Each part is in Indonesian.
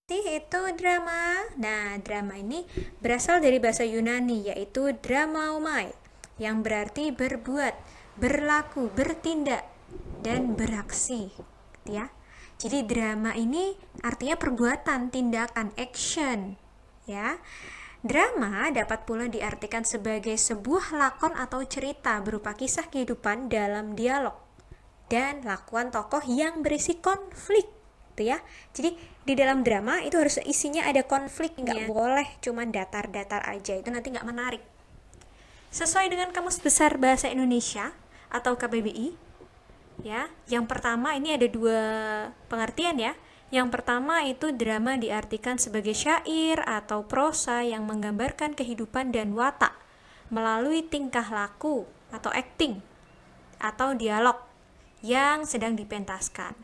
Itu drama. Nah, drama ini berasal dari bahasa Yunani yaitu dramaomai yang berarti berbuat, berlaku, bertindak dan beraksi, gitu ya. Jadi drama ini artinya perbuatan, tindakan, action, ya. Drama dapat pula diartikan sebagai sebuah lakon atau cerita berupa kisah kehidupan dalam dialog dan lakuan tokoh yang berisi konflik, gitu ya. Jadi di dalam drama itu harus isinya ada konflik, nggak boleh cuma datar-datar aja, itu nanti nggak menarik. Sesuai dengan Kamus Besar Bahasa Indonesia atau KBBI, ya, yang pertama ini ada dua pengertian ya. Yang pertama itu drama diartikan sebagai syair atau prosa yang menggambarkan kehidupan dan watak melalui tingkah laku atau acting atau dialog yang sedang dipentaskan.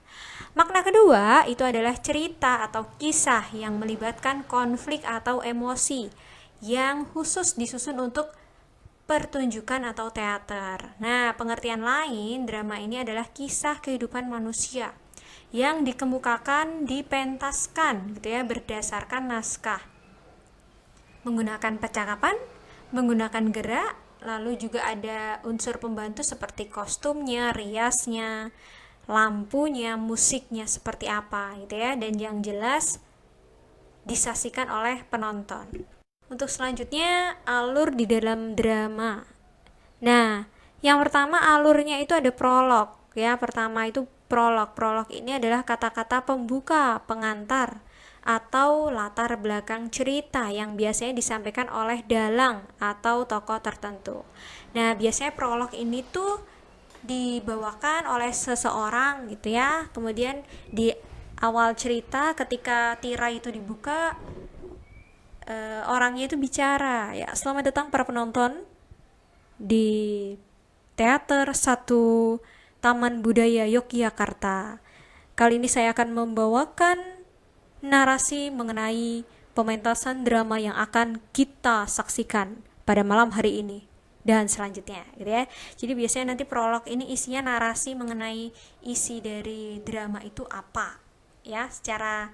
Makna kedua itu adalah cerita atau kisah yang melibatkan konflik atau emosi yang khusus disusun untuk pertunjukan atau teater. Nah, pengertian lain, drama ini adalah kisah kehidupan manusia yang dikemukakan, dipentaskan gitu ya, berdasarkan naskah. Menggunakan percakapan, menggunakan gerak, lalu juga ada unsur pembantu seperti kostumnya, riasnya, lampunya, musiknya seperti apa gitu ya, dan yang jelas disaksikan oleh penonton. Untuk selanjutnya, alur di dalam drama. Nah, yang pertama alurnya itu ada prolog ya. Pertama itu prolog. Prolog ini adalah kata-kata pembuka, pengantar atau latar belakang cerita yang biasanya disampaikan oleh dalang atau tokoh tertentu. Nah, biasanya prolog ini tuh dibawakan oleh seseorang gitu ya. Kemudian di awal cerita ketika tirai itu dibuka, orangnya itu bicara ya, selamat datang para penonton di teater satu Taman Budaya Yogyakarta. Kali ini saya akan membawakan narasi mengenai pementasan drama yang akan kita saksikan pada malam hari ini dan selanjutnya gitu ya. Jadi biasanya nanti prolog ini isinya narasi mengenai isi dari drama itu apa ya, secara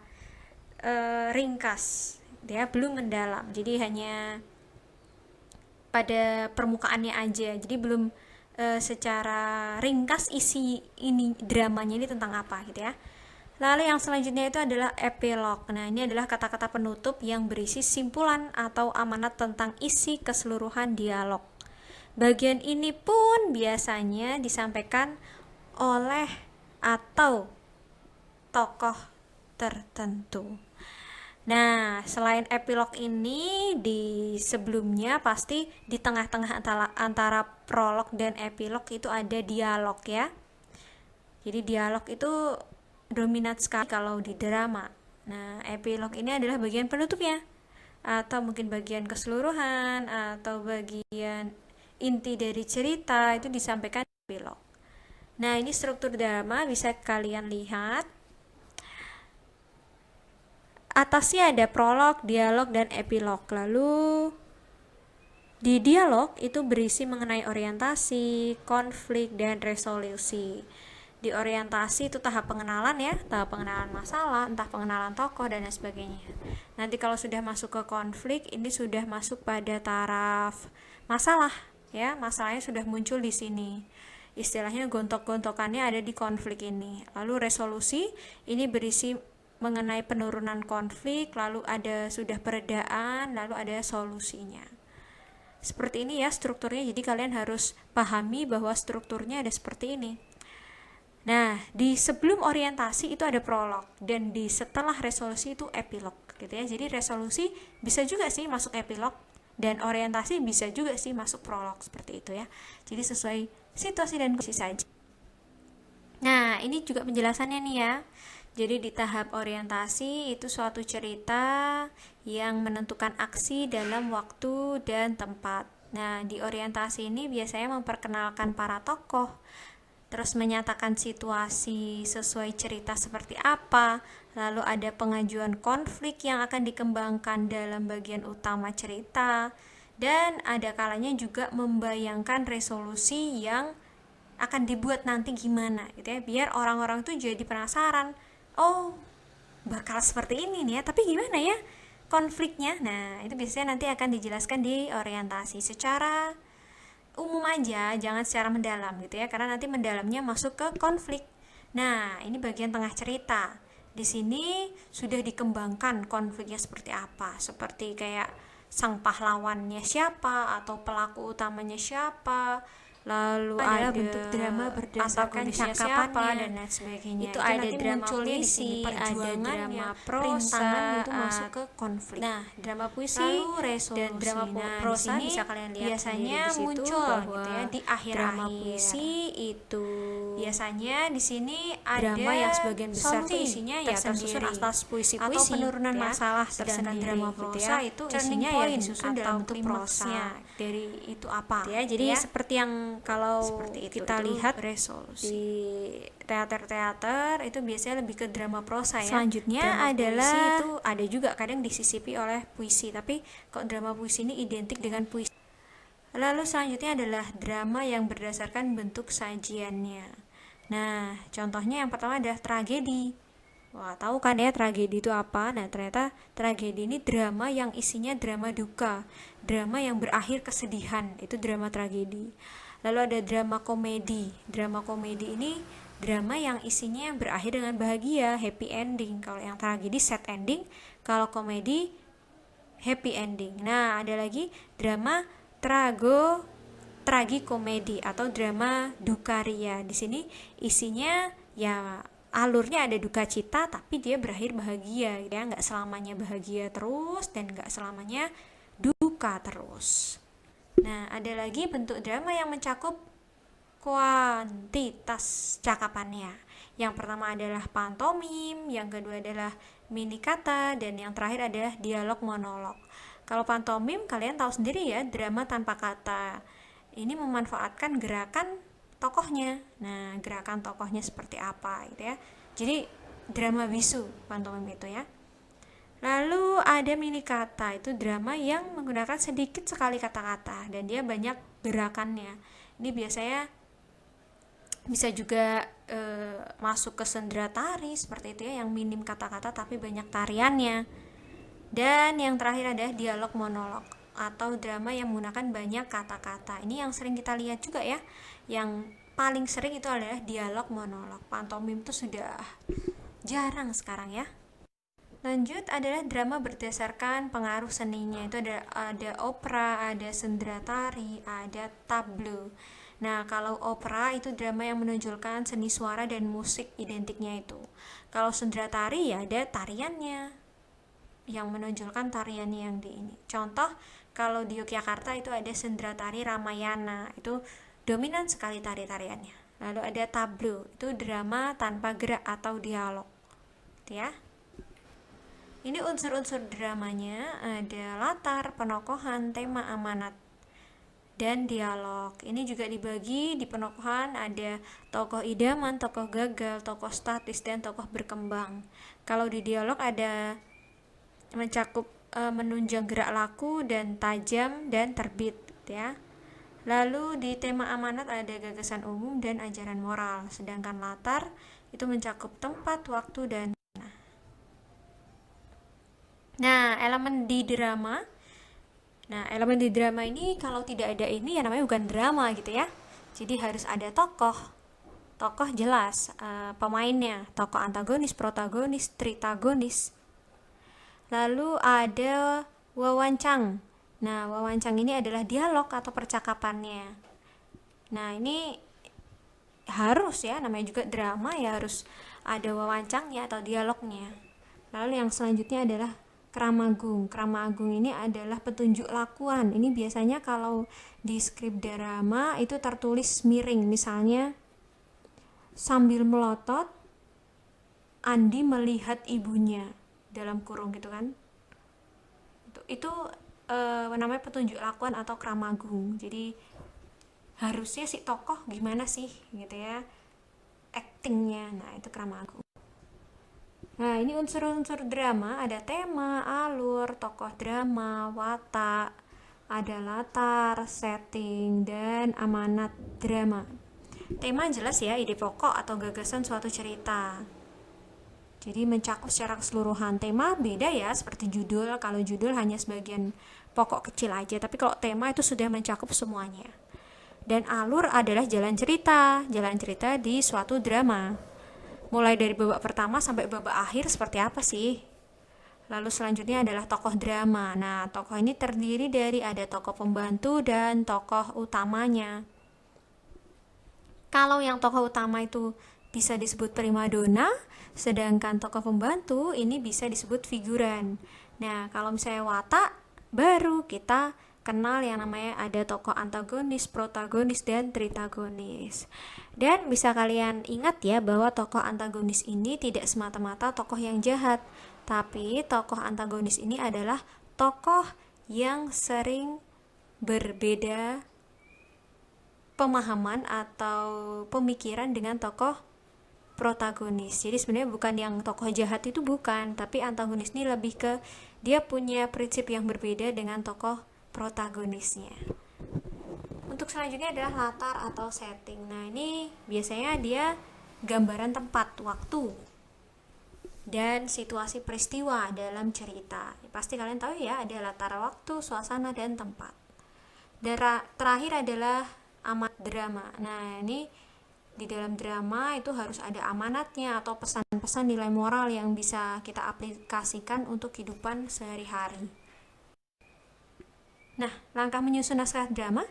ringkas ya, belum mendalam. Jadi hanya pada permukaannya aja. Jadi belum secara ringkas isi ini dramanya ini tentang apa gitu ya. Lalu yang selanjutnya itu adalah epilog. Nah, ini adalah kata-kata penutup yang berisi simpulan atau amanat tentang isi keseluruhan dialog. Bagian ini pun biasanya disampaikan oleh atau tokoh tertentu. Nah, selain epilog ini, di sebelumnya pasti di tengah-tengah antara prolog dan epilog itu ada dialog ya. Jadi dialog itu dominan sekali kalau di drama. Nah, epilog ini adalah bagian penutupnya, atau mungkin bagian keseluruhan, atau bagian inti dari cerita itu disampaikan di epilog. Nah, ini struktur drama bisa kalian lihat. Atasnya ada prolog, dialog, dan epilog. Lalu di dialog itu berisi mengenai orientasi, konflik, dan resolusi. Di orientasi itu tahap pengenalan ya, tahap pengenalan masalah, entah pengenalan tokoh dan lain sebagainya. Nanti kalau sudah masuk ke konflik, ini sudah masuk pada taraf masalah ya, masalahnya sudah muncul di sini. Istilahnya gontok-gontokannya ada di konflik ini. Lalu resolusi ini berisi mengenai penurunan konflik, lalu ada sudah peredaan, lalu ada solusinya. Seperti ini ya strukturnya, jadi kalian harus pahami bahwa strukturnya ada seperti ini. Nah, di sebelum orientasi itu ada prolog, dan di setelah resolusi itu epilog gitu ya. Jadi resolusi bisa juga sih masuk epilog, dan orientasi bisa juga sih masuk prolog, seperti itu ya. Jadi sesuai situasi dan kondisi saja. Nah, ini juga penjelasannya nih ya. Jadi di tahap orientasi itu suatu cerita yang menentukan aksi dalam waktu dan tempat. Nah, di orientasi ini biasanya memperkenalkan para tokoh, terus menyatakan situasi sesuai cerita seperti apa, lalu ada pengajuan konflik yang akan dikembangkan dalam bagian utama cerita, dan ada kalanya juga membayangkan resolusi yang akan dibuat nanti gimana gitu ya, biar orang-orang tuh jadi penasaran, oh bakal seperti ini nih ya, tapi gimana ya konfliknya? Nah, itu biasanya nanti akan dijelaskan di orientasi secara umum aja, jangan secara mendalam gitu ya, karena nanti mendalamnya masuk ke konflik. Nah, ini bagian tengah cerita. Di sini sudah dikembangkan konfliknya seperti apa, seperti kayak sang pahlawannya siapa atau pelaku utamanya siapa, lalu ada bentuk drama berdasarkan cakapannya dan lain sebagainya. Itu ada drama puisi, ada drama prosa, itu masuk ke konflik. Nah, drama puisi dan drama prosa bisa kalian lihat biasanya muncul bahwa gitu ya di akhir drama puisi itu biasanya di sini ada drama yang sebagian besar tuh isinya ya tersusun atas puisi-puisi atau penurunan masalah, sedangkan drama prosa itu isinya ya disusun dalam bentuk prosa dari itu apa ya. Jadi seperti yang kalau kita lihat resolusi di teater-teater itu biasanya lebih ke drama prosa ya. Selanjutnya drama adalah puisi itu ada juga kadang disisipi oleh puisi, tapi kok drama puisi ini identik dengan puisi. Lalu selanjutnya adalah drama yang berdasarkan bentuk sajiannya. Nah, contohnya yang pertama adalah tragedi. Wah, tahu kan ya tragedi itu apa? Nah, ternyata tragedi ini drama yang isinya drama duka, drama yang berakhir kesedihan, itu drama tragedi. Lalu ada drama komedi. Drama komedi ini drama yang isinya berakhir dengan bahagia, happy ending. Kalau yang tragedi sad ending, kalau komedi happy ending. Nah, ada lagi drama tragikomedi atau drama dukaria. Di sini isinya ya alurnya ada duka cita tapi dia berakhir bahagia ya, nggak selamanya bahagia terus dan nggak selamanya duka terus. Nah, ada lagi bentuk drama yang mencakup kuantitas cakapannya. Yang pertama adalah pantomim, yang kedua adalah mini kata, dan yang terakhir adalah dialog monolog. Kalau pantomim kalian tahu sendiri ya, drama tanpa kata. Ini memanfaatkan gerakan tokohnya. Nah, gerakan tokohnya seperti apa gitu ya. Jadi drama bisu pantomim itu ya. Lalu ada mini kata, itu drama yang menggunakan sedikit sekali kata-kata dan dia banyak gerakannya. Ini biasanya bisa juga masuk ke sendera tari seperti itu ya, yang minim kata-kata tapi banyak tariannya. Dan yang terakhir ada dialog monolog atau drama yang menggunakan banyak kata-kata. Ini yang sering kita lihat juga ya. Yang paling sering itu adalah dialog monolog. Pantomim itu sudah jarang sekarang ya. Lanjut adalah drama berdasarkan pengaruh seninya. Itu ada opera, ada sendera tari, ada tableau. Nah, kalau opera itu drama yang menonjolkan seni suara dan musik identiknya itu. Kalau sendera tari ya ada tariannya yang menonjolkan tariannya yang di ini. Contoh, kalau di Yogyakarta itu ada sendera tari Ramayana, itu dominan sekali tari-tariannya. Lalu ada tableau, itu drama tanpa gerak atau dialog. Gitu ya. Ini unsur-unsur dramanya ada latar, penokohan, tema amanat, dan dialog. Ini juga dibagi di penokohan ada tokoh idaman, tokoh gagal, tokoh statis, dan tokoh berkembang. Kalau di dialog ada mencakup menunjang gerak laku dan tajam dan terbit ya. Lalu di tema amanat ada gagasan umum dan ajaran moral, sedangkan latar itu mencakup tempat, waktu, dan elemen di drama. Nah, elemen di drama ini kalau tidak ada ini ya namanya bukan drama gitu ya. Jadi harus ada tokoh. Tokoh jelas pemainnya, tokoh antagonis, protagonis, tritagonis. Lalu ada wawancang. Nah, wawancang ini adalah dialog atau percakapannya. Nah, ini harus ya, namanya juga drama ya harus ada wawancangnya atau dialognya. Lalu yang selanjutnya adalah Kramagung. Kramagung ini adalah petunjuk lakuan. Ini biasanya kalau di skrip drama itu tertulis miring. Misalnya, sambil melotot, Andi melihat ibunya. Dalam kurung gitu kan. Itu namanya petunjuk lakuan atau Kramagung. Jadi, harusnya si tokoh gimana sih gitu ya. Actingnya. Nah, itu Kramagung. Nah, ini unsur-unsur drama, ada tema, alur, tokoh drama, watak, ada latar, setting, dan amanat drama. Tema jelas ya, ide pokok atau gagasan suatu cerita. Jadi mencakup secara keseluruhan. Tema beda ya, seperti judul. Kalau judul hanya sebagian pokok kecil aja, tapi kalau tema itu sudah mencakup semuanya. Dan alur adalah jalan cerita di suatu drama. Mulai dari babak pertama sampai babak akhir seperti apa sih? Lalu selanjutnya adalah tokoh drama. Nah, tokoh ini terdiri dari ada tokoh pembantu dan tokoh utamanya. Kalau yang tokoh utama itu bisa disebut primadona, sedangkan tokoh pembantu ini bisa disebut figuran. Nah, kalau misalnya watak, baru kita kenal yang namanya ada tokoh antagonis, protagonis, dan tritagonis. Dan bisa kalian ingat ya bahwa tokoh antagonis ini tidak semata-mata tokoh yang jahat, tapi tokoh antagonis ini adalah tokoh yang sering berbeda pemahaman atau pemikiran dengan tokoh protagonis. Jadi sebenarnya bukan yang tokoh jahat itu bukan, tapi antagonis ini lebih ke dia punya prinsip yang berbeda dengan tokoh protagonisnya. Untuk selanjutnya adalah latar atau setting. Nah, ini biasanya dia gambaran tempat, waktu, dan situasi peristiwa dalam cerita. Pasti kalian tahu ya, ada latar waktu, suasana, dan tempat. Dan terakhir adalah amanat drama. Nah, ini di dalam drama itu harus ada amanatnya atau pesan-pesan nilai moral yang bisa kita aplikasikan untuk kehidupan sehari-hari. Nah, langkah menyusun naskah drama,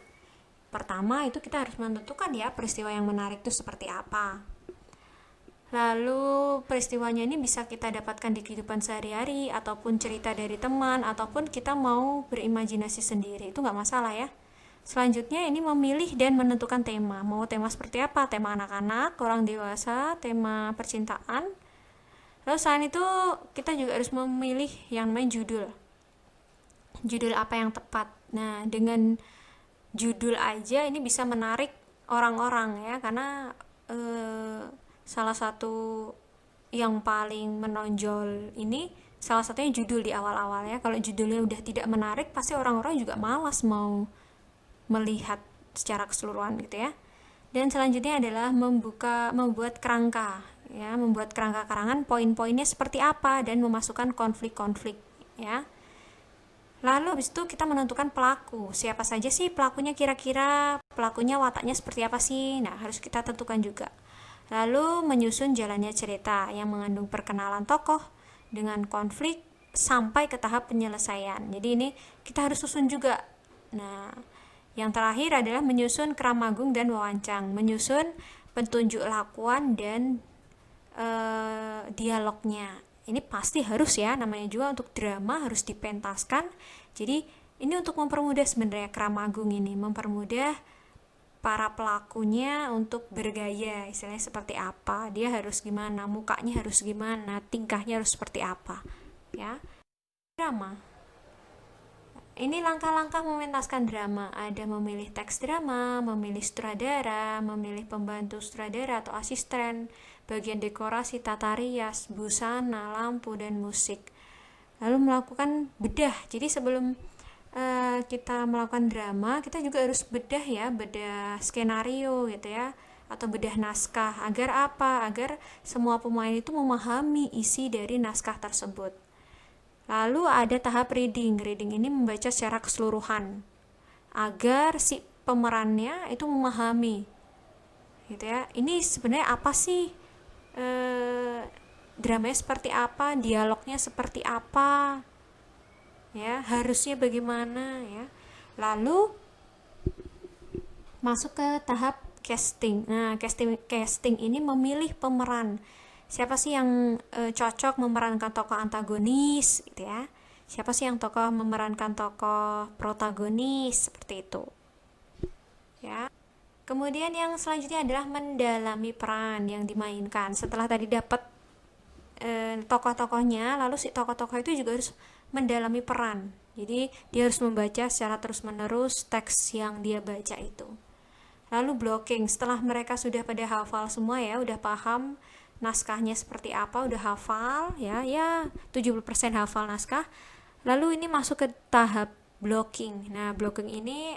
pertama itu kita harus menentukan ya peristiwa yang menarik itu seperti apa. Lalu peristiwanya ini bisa kita dapatkan di kehidupan sehari-hari, ataupun cerita dari teman, ataupun kita mau berimajinasi sendiri, itu nggak masalah ya. Selanjutnya ini memilih dan menentukan tema. Mau tema seperti apa? Tema anak-anak, orang dewasa, tema percintaan. Lalu selain itu kita juga harus memilih yang namanya judul. Judul apa yang tepat. Nah, dengan judul aja ini bisa menarik orang-orang ya, karena salah satu yang paling menonjol ini salah satunya judul di awal-awal ya. Kalau judulnya udah tidak menarik, pasti orang-orang juga malas mau melihat secara keseluruhan gitu ya. Dan selanjutnya adalah membuat kerangka ya, membuat kerangka karangan, poin-poinnya seperti apa dan memasukkan konflik-konflik ya. Lalu habis itu kita menentukan pelaku. Siapa saja sih pelakunya, kira-kira pelakunya wataknya seperti apa sih? Nah, harus kita tentukan juga. Lalu menyusun jalannya cerita yang mengandung perkenalan tokoh dengan konflik sampai ke tahap penyelesaian. Jadi ini kita harus susun juga. Nah, yang terakhir adalah menyusun kramagung dan wawancang, menyusun petunjuk lakuan dan dialognya. Ini pasti harus ya, namanya juga untuk drama harus dipentaskan. Jadi ini untuk mempermudah sebenarnya kramagung ini, mempermudah para pelakunya untuk bergaya, istilahnya seperti apa, dia harus gimana, mukanya harus gimana, tingkahnya harus seperti apa ya. Drama ini langkah-langkah mementaskan drama, ada memilih teks drama, memilih sutradara, memilih pembantu sutradara atau asisten, bagian dekorasi, tata rias, busana, lampu, dan musik. Lalu melakukan bedah. Jadi sebelum kita melakukan drama, kita juga harus bedah ya, bedah skenario gitu ya, atau bedah naskah. Agar apa? Agar semua pemain itu memahami isi dari naskah tersebut. Lalu ada tahap reading. Reading ini membaca secara keseluruhan agar si pemerannya itu memahami gitu ya. Ini sebenarnya apa sih? Dramanya seperti apa? Dialognya seperti apa? Ya, harusnya bagaimana ya. Lalu masuk ke tahap casting. Nah, casting ini memilih pemeran. Siapa sih yang cocok memerankan tokoh antagonis gitu ya. Siapa sih yang memerankan tokoh protagonis, seperti itu. Ya. Kemudian yang selanjutnya adalah mendalami peran yang dimainkan. Setelah tadi dapat tokoh-tokohnya, lalu si tokoh-tokoh itu juga harus mendalami peran. Jadi dia harus membaca secara terus-menerus teks yang dia baca itu. Lalu blocking, setelah mereka sudah pada hafal semua ya, udah paham naskahnya seperti apa, udah hafal ya 70% hafal naskah. Lalu ini masuk ke tahap blocking. Nah, blocking ini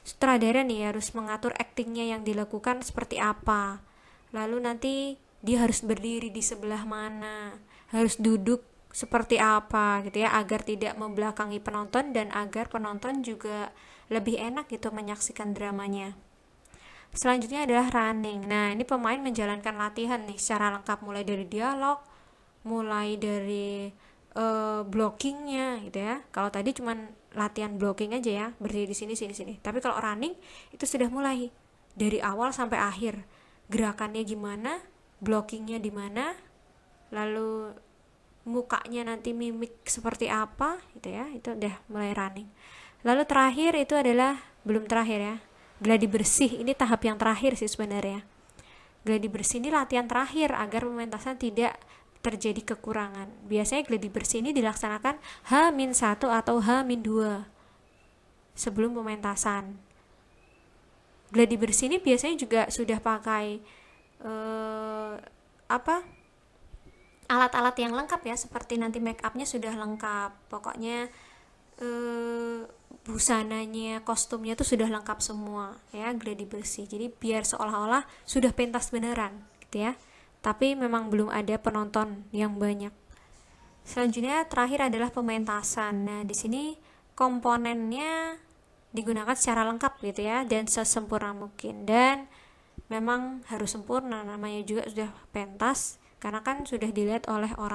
sutradara nih harus mengatur aktingnya yang dilakukan seperti apa. Lalu nanti dia harus berdiri di sebelah mana. harus duduk seperti apa gitu ya, agar tidak membelakangi penonton dan agar penonton juga lebih enak gitu menyaksikan dramanya. Selanjutnya adalah running. Nah, ini pemain menjalankan latihan nih secara lengkap, mulai dari dialog, mulai dari blockingnya gitu ya. Kalau tadi cuman latihan blocking aja ya, berdiri di sini sini sini. Tapi kalau running itu sudah mulai dari awal sampai akhir. Gerakannya gimana, blockingnya di mana, lalu mukanya nanti mimik seperti apa gitu ya. Itu udah mulai running. Lalu terakhir itu adalah, belum terakhir ya, gladi bersih. Ini tahap yang terakhir sih sebenarnya. Gladi bersih ini latihan terakhir agar pementasan tidak terjadi kekurangan. Biasanya gladi bersih ini dilaksanakan H-1 atau H-2 sebelum pementasan. Gladi bersih ini biasanya juga sudah pakai alat-alat yang lengkap ya, seperti nanti make upnya sudah lengkap, pokoknya busananya, kostumnya tuh sudah lengkap semua ya, gladi bersih. Jadi biar seolah-olah sudah pentas beneran gitu ya, tapi memang belum ada penonton yang banyak. Selanjutnya terakhir adalah pementasan. Nah, di sini komponennya digunakan secara lengkap gitu ya, dan sesempurna mungkin, dan memang harus sempurna, namanya juga sudah pentas karena kan sudah dilihat oleh orang